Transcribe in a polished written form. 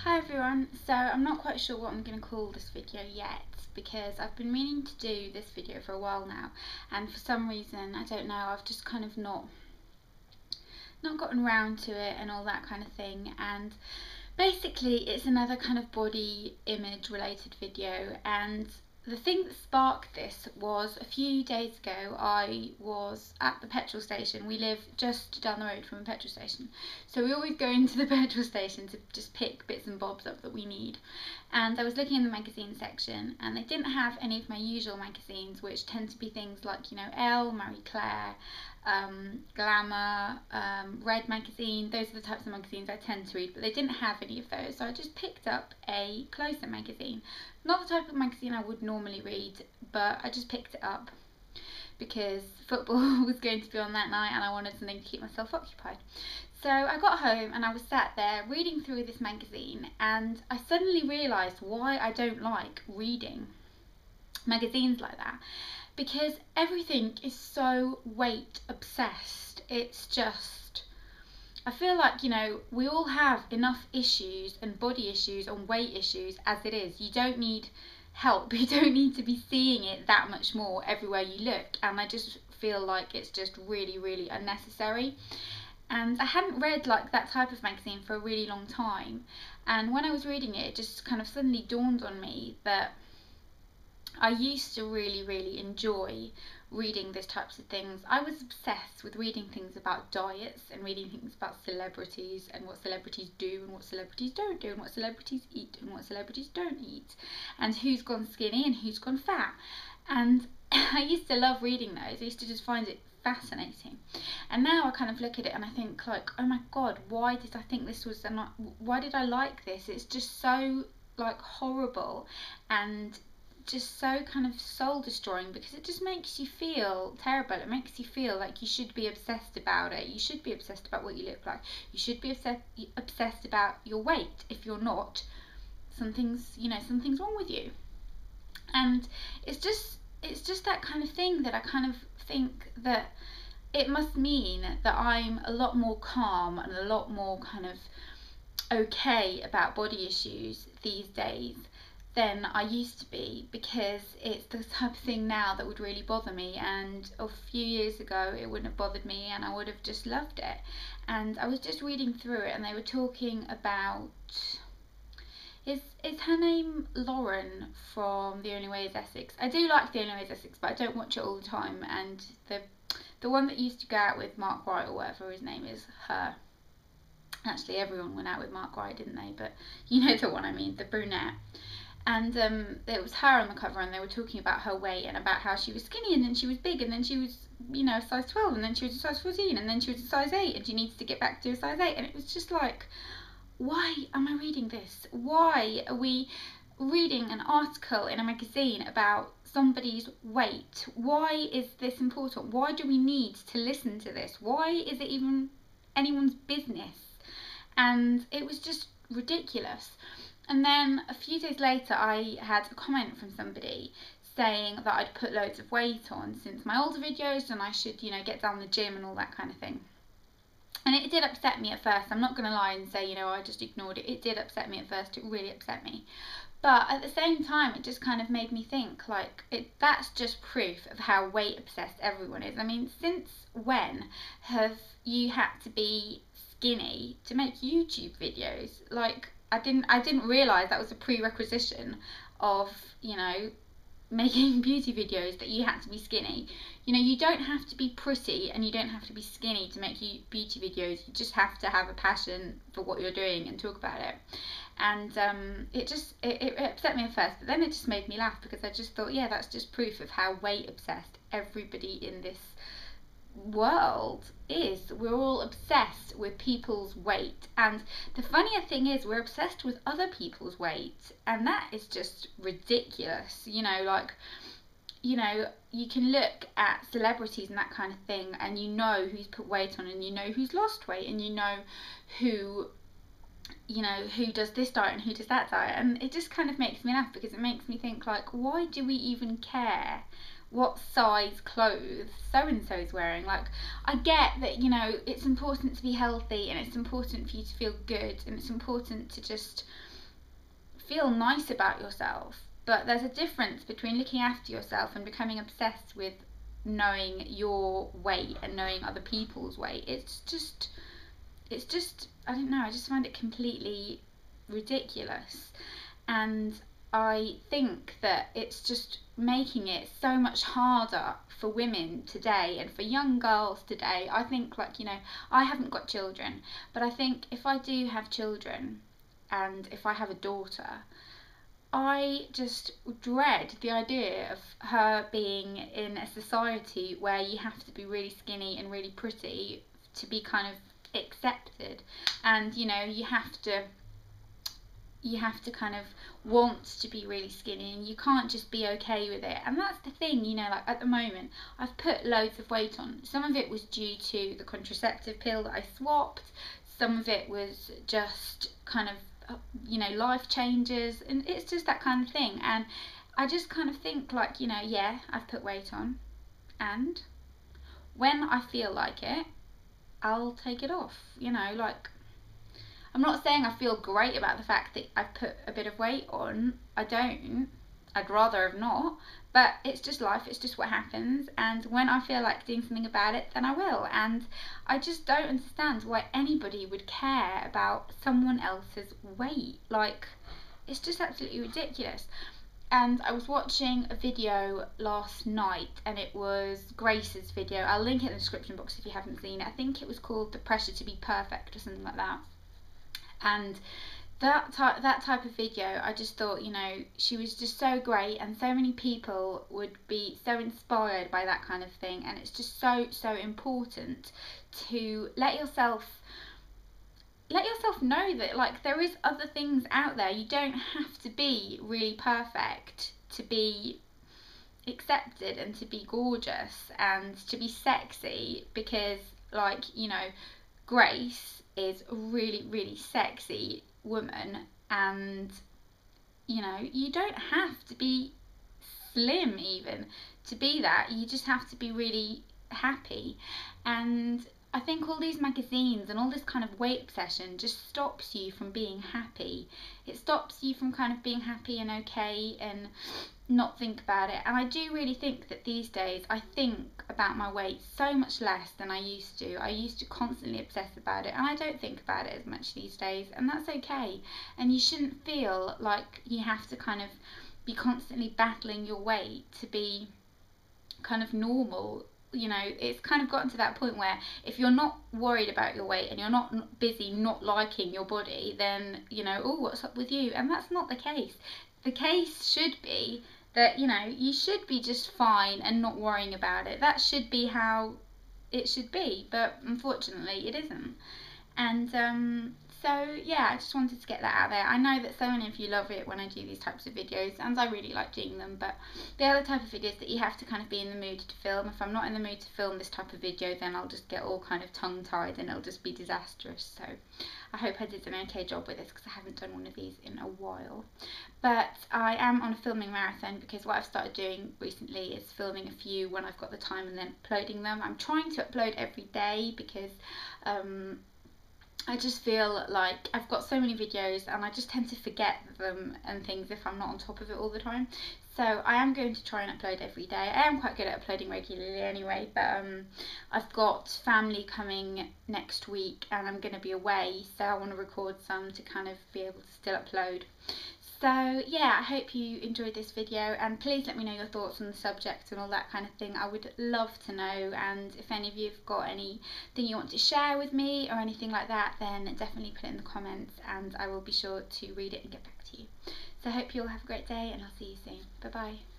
Hi everyone, so I'm not quite sure what I'm going to call this video yet because I've been meaning to do this video for a while now, and for some reason, I don't know, I've just kind of not gotten around to it and all that kind of thing. And basically it's another kind of body image related video, and the thing that sparked this was a few days ago I was at the petrol station. We live just down the road from a petrol station, so we always go into the petrol station to just pick bits and bobs up that we need. And I was looking in the magazine section and they didn't have any of my usual magazines, which tend to be things like, you know, Elle, Marie Claire, Glamour, Red magazine. Those are the types of magazines I tend to read, but they didn't have any of those, so I just picked up a Closer magazine. Not the type of magazine I would normally read, but I just picked it up because football was going to be on that night and I wanted something to keep myself occupied. So I got home and I was sat there reading through this magazine, and I suddenly realised why I don't like reading magazines like that. Because everything is so weight obsessed. It's just, I feel like, you know, we all have enough issues and body issues and weight issues as it is. You don't need help. You don't need to be seeing it that much more everywhere you look. And I just feel like it's just really, really unnecessary. And I hadn't read like that type of magazine for a really long time. And when I was reading it, it just kind of suddenly dawned on me that I used to really, really enjoy reading these types of things. I was obsessed with reading things about diets and reading things about celebrities and what celebrities do and what celebrities don't do and what celebrities eat and what celebrities don't eat and who's gone skinny and who's gone fat. And I used to love reading those. I used to just find it fascinating. And now I kind of look at it and I think like, oh my god, why did I think this was, why did I like this? It's just so like horrible and just so kind of soul destroying, because it just makes you feel terrible. It makes you feel like you should be obsessed about it. You should be obsessed about what you look like. You should be obsessed about your weight. If you're not, something's wrong with you. And it's just that kind of thing that I kind of think that it must mean that I'm a lot more calm and a lot more kind of okay about body issues these days than I used to be, because it's the type of thing now that would really bother me, and a few years ago it wouldn't have bothered me and I would have just loved it. And I was just reading through it and they were talking about, is her name Lauren from The Only Way Is Essex? I do like The Only Way Is Essex, but I don't watch it all the time. And the one that used to go out with Mark Wright or whatever his name is, her. Actually, everyone went out with Mark Wright, didn't they? But you know the one I mean, the brunette. And it was her on the cover, and they were talking about her weight and about how she was skinny, and then she was big, and then she was, you know, a size 12, and then she was a size 14, and then she was a size 8, and she needs to get back to a size 8. And it was just like, why am I reading this? Why are we reading an article in a magazine about somebody's weight? Why is this important? Why do we need to listen to this? Why is it even anyone's business? And it was just ridiculous. And then a few days later I had a comment from somebody saying that I'd put loads of weight on since my older videos and I should, you know, get down the gym and all that kind of thing. And it did upset me at first. I'm not going to lie and say, you know, I just ignored it. It did upset me at first. It really upset me. But at the same time, it just kind of made me think, like, that's just proof of how weight obsessed everyone is. I mean, since when have you had to be skinny to make YouTube videos? Like, I didn't realise that was a prerequisite of, you know, making beauty videos, that you had to be skinny. You know, you don't have to be pretty and you don't have to be skinny to make beauty videos. You just have to have a passion for what you're doing and talk about it. And it upset me at first, but then it just made me laugh, because I just thought, yeah, that's just proof of how weight obsessed everybody in this world is. We're all obsessed with people's weight, and the funnier thing is we're obsessed with other people's weight, and that is just ridiculous. You know, like, you know, you can look at celebrities and that kind of thing, and you know who's put weight on, and you know who's lost weight, and you know who does this diet and who does that diet. And it just kind of makes me laugh, because it makes me think, like, why do we even care what size clothes so-and-so is wearing? Like, I get that, you know, it's important to be healthy and it's important for you to feel good and it's important to just feel nice about yourself, but there's a difference between looking after yourself and becoming obsessed with knowing your weight and knowing other people's weight. It's just I don't know, I just find it completely ridiculous. And I think that it's just making it so much harder for women today and for young girls today. I think, like, you know, I haven't got children, but I think if I do have children and if I have a daughter, I just dread the idea of her being in a society where you have to be really skinny and really pretty to be kind of accepted. And, you know, you have to kind of want to be really skinny, and you can't just be okay with it. And that's the thing, you know, like at the moment I've put loads of weight on. Some of it was due to the contraceptive pill that I swapped, some of it was just kind of, you know, life changes, and it's just that kind of thing. And I just kind of think, like, you know, yeah, I've put weight on, and when I feel like it, I'll take it off, you know. Like, I'm not saying I feel great about the fact that I've put a bit of weight on. I don't. I'd rather have not. But it's just life. It's just what happens. And when I feel like doing something about it, then I will. And I just don't understand why anybody would care about someone else's weight. Like, it's just absolutely ridiculous. And I was watching a video last night, and it was Grace's video. I'll link it in the description box if you haven't seen it. I think it was called The Pressure to Be Perfect or something like that. And that type of video, I just thought, you know, she was just so great, and so many people would be so inspired by that kind of thing. And it's just so important to let yourself know that, like, there is other things out there. You don't have to be really perfect to be accepted and to be gorgeous and to be sexy, because, like, you know, Grace is a really sexy woman, and, you know, you don't have to be slim even to be that. You just have to be really happy. And I think all these magazines and all this kind of weight obsession just stops you from being happy. It stops you from kind of being happy and okay and not think about it. And I do really think that these days I think about my weight so much less than I used to. I used to constantly obsess about it, and I don't think about it as much these days, and that's okay. And you shouldn't feel like you have to kind of be constantly battling your weight to be kind of normal. You know, it's kind of gotten to that point where if you're not worried about your weight and you're not busy not liking your body, then, you know, oh, what's up with you? And that's not the case. The case should be that, you know, you should be just fine and not worrying about it. That should be how it should be, but unfortunately it isn't. And so yeah, I just wanted to get that out there. I know that so many of you love it when I do these types of videos, and I really like doing them, but they are the type of videos that you have to kind of be in the mood to film. If I'm not in the mood to film this type of video, then I'll just get all kind of tongue-tied and it'll just be disastrous. So I hope I did an okay job with this, because I haven't done one of these in a while. But I am on a filming marathon, because what I've started doing recently is filming a few when I've got the time and then uploading them. I'm trying to upload every day, because I just feel like I've got so many videos and I just tend to forget them and things if I'm not on top of it all the time. So I am going to try and upload every day. I am quite good at uploading regularly anyway, but I've got family coming next week and I'm going to be away, so I want to record some to kind of be able to still upload. So yeah, I hope you enjoyed this video, and please let me know your thoughts on the subject and all that kind of thing. I would love to know, and if any of you have got anything you want to share with me or anything like that, then definitely put it in the comments and I will be sure to read it and get back to you. So I hope you all have a great day, and I'll see you soon. Bye bye.